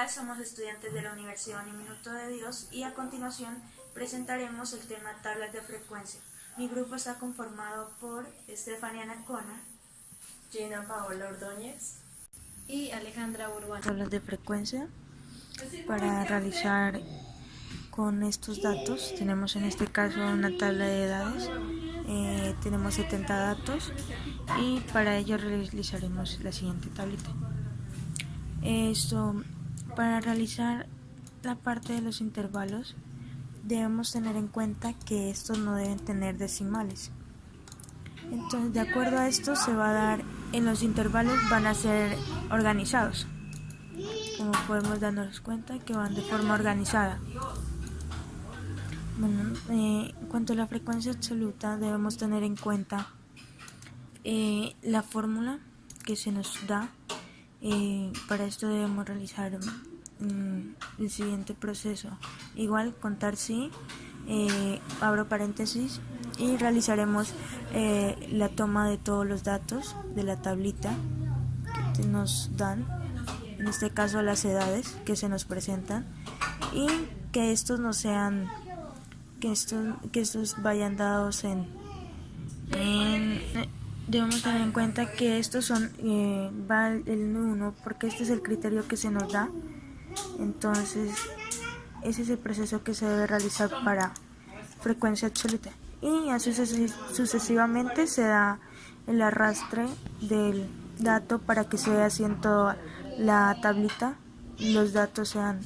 Hola, somos estudiantes de la Universidad Uniminuto de Dios y a continuación presentaremos el tema tablas de frecuencia. Mi grupo está conformado por Estefanía Nacona, Gina Paola Ordóñez y Alejandra Urbano. Tablas de frecuencia para realizar con estos datos. Tenemos en este caso una tabla de edades, tenemos 70 datos y para ello realizaremos la siguiente tablita. Para realizar la parte de los intervalos debemos tener en cuenta que estos no deben tener decimales. Entonces, de acuerdo a esto se va a dar, en los intervalos van a ser organizados, como podemos darnos cuenta que van de forma organizada. Bueno, en cuanto a la frecuencia absoluta debemos tener en cuenta la fórmula que se nos da. Para esto debemos realizar el siguiente proceso. Igual contar sí, abro paréntesis y realizaremos la toma de todos los datos de la tablita que nos dan, en este caso las edades que se nos presentan, y que estos no sean, que estos vayan dados debemos tener en cuenta que estos son va el 1 porque este es el criterio que se nos da. Entonces ese es el proceso que se debe realizar para frecuencia absoluta y así sucesivamente se da el arrastre del dato para que se vea así en toda la tablita y los datos sean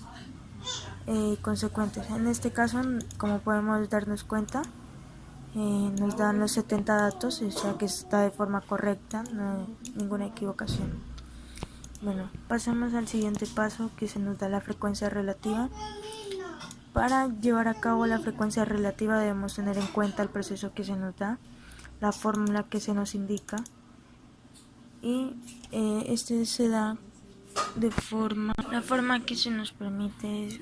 consecuentes. En este caso, como podemos darnos cuenta, nos dan los 70 datos, o sea que está de forma correcta, no hay ninguna equivocación. Bueno, pasemos al siguiente paso, que se nos da la frecuencia relativa. Para llevar a cabo la frecuencia relativa debemos tener en cuenta el proceso que se nos da, la fórmula que se nos indica, y este se da la forma que se nos permite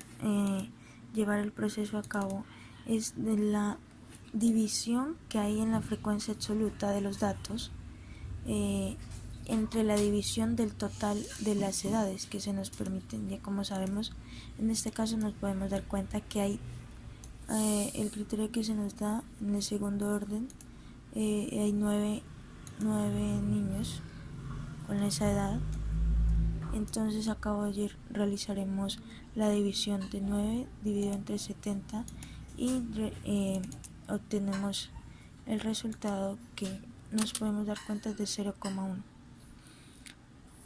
llevar el proceso a cabo es de la división que hay en la frecuencia absoluta de los datos entre la división del total de las edades que se nos permiten. Ya como sabemos, en este caso nos podemos dar cuenta que hay el criterio que se nos da en el segundo orden, hay 9 niños con esa edad. Entonces acabo de ayer realizaremos la división de 9 dividido entre 70 y obtenemos el resultado que nos podemos dar cuenta de 0,1.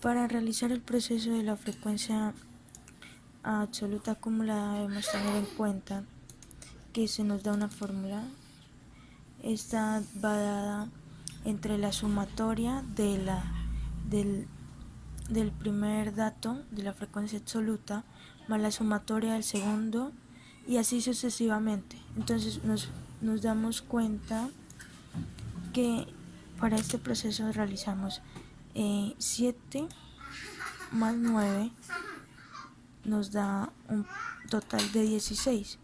Para realizar el proceso de la frecuencia absoluta acumulada debemos tener en cuenta que se nos da una fórmula. Esta va dada entre la sumatoria del primer dato de la frecuencia absoluta más la sumatoria del segundo y así sucesivamente. Entonces nos damos cuenta que para este proceso realizamos 7 más 9 nos da un total de 16.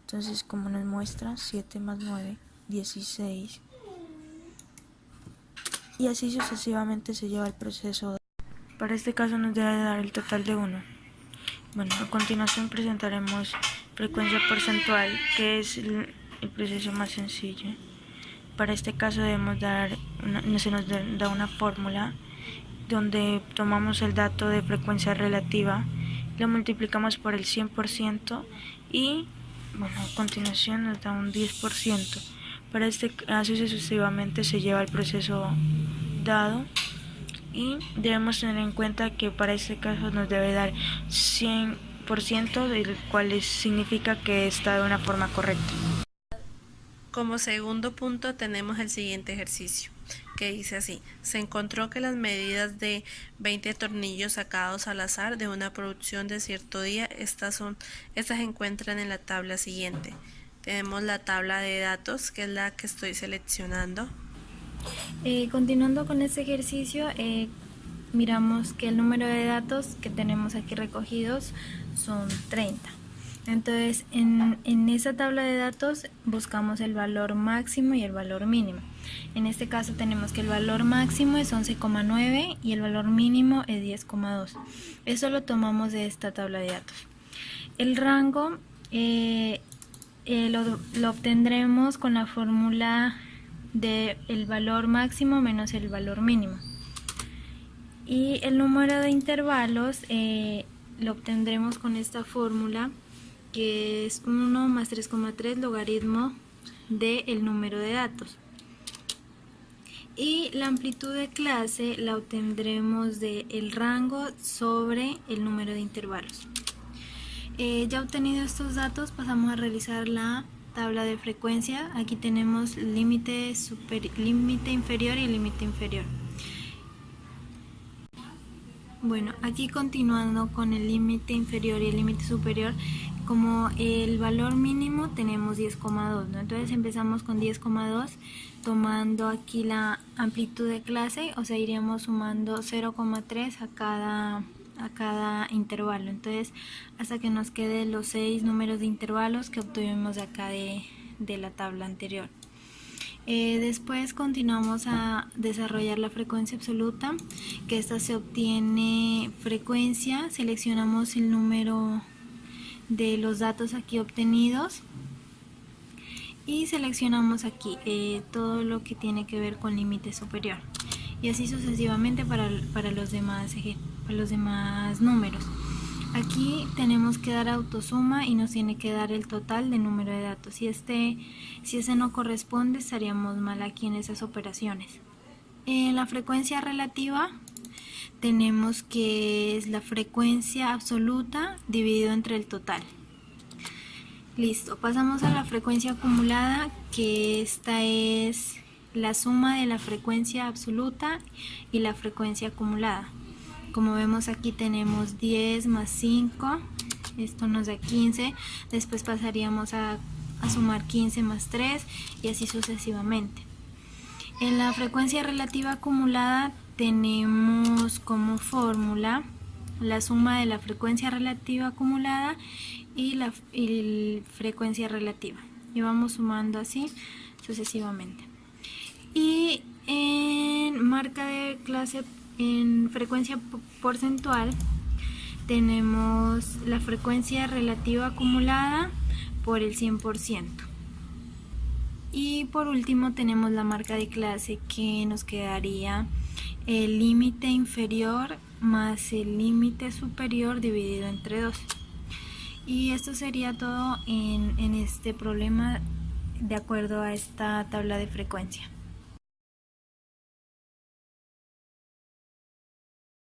Entonces, como nos muestra 7 más 9, 16, y así sucesivamente se lleva el proceso. Para este caso nos debe dar el total de 1. Bueno, a continuación presentaremos frecuencia porcentual, que es el proceso más sencillo. Para este caso debemos se nos da una fórmula donde tomamos el dato de frecuencia relativa, lo multiplicamos por el 100% y bueno, a continuación nos da un 10%. Para este caso sucesivamente se lleva el proceso dado y debemos tener en cuenta que para este caso nos debe dar 100%, del cual significa que está de una forma correcta. Como segundo punto tenemos el siguiente ejercicio, que dice así: se encontró que las medidas de 20 tornillos sacados al azar de una producción de cierto día, estas se encuentran en la tabla siguiente. Tenemos la tabla de datos, que es la que estoy seleccionando. Continuando con este ejercicio, miramos que el número de datos que tenemos aquí recogidos son 30. Entonces, en esa tabla de datos buscamos el valor máximo y el valor mínimo. En este caso tenemos que el valor máximo es 11,9 y el valor mínimo es 10,2. Eso lo tomamos de esta tabla de datos. El rango lo obtendremos con la fórmula del valor máximo menos el valor mínimo. Y el número de intervalos lo obtendremos con esta fórmula, que es 1 más 3,3 logaritmo del número de datos. Y la amplitud de clase la obtendremos del rango sobre el número de intervalos. Ya obtenido estos datos, pasamos a realizar la tabla de frecuencia. Aquí tenemos límite inferior y límite inferior. Bueno, aquí continuando con el límite inferior y el límite superior, como el valor mínimo tenemos 10,2, ¿no? Entonces empezamos con 10,2, tomando aquí la amplitud de clase, o sea, iríamos sumando 0,3 a cada intervalo. Entonces, hasta que nos queden los 6 números de intervalos que obtuvimos de acá de la tabla anterior. Después continuamos a desarrollar la frecuencia absoluta, que esta se obtiene frecuencia, seleccionamos el número de los datos aquí obtenidos y seleccionamos aquí todo lo que tiene que ver con límite superior, y así sucesivamente para los demás números. Aquí tenemos que dar autosuma y nos tiene que dar el total del número de datos. Si ese no corresponde, estaríamos mal aquí en esas operaciones. En la frecuencia relativa tenemos que es la frecuencia absoluta dividido entre el total. Listo, pasamos a la frecuencia acumulada, que esta es la suma de la frecuencia absoluta y la frecuencia acumulada. Como vemos, aquí tenemos 10 más 5, esto nos da 15, después pasaríamos a sumar 15 más 3 y así sucesivamente. En la frecuencia relativa acumulada tenemos como fórmula la suma de la frecuencia relativa acumulada y la frecuencia relativa, y vamos sumando así sucesivamente. Y en marca de clase, en frecuencia porcentual, tenemos la frecuencia relativa acumulada por el 100%. Y por último tenemos la marca de clase, que nos quedaría el límite inferior más el límite superior dividido entre 2. Y esto sería todo en este problema de acuerdo a esta tabla de frecuencia.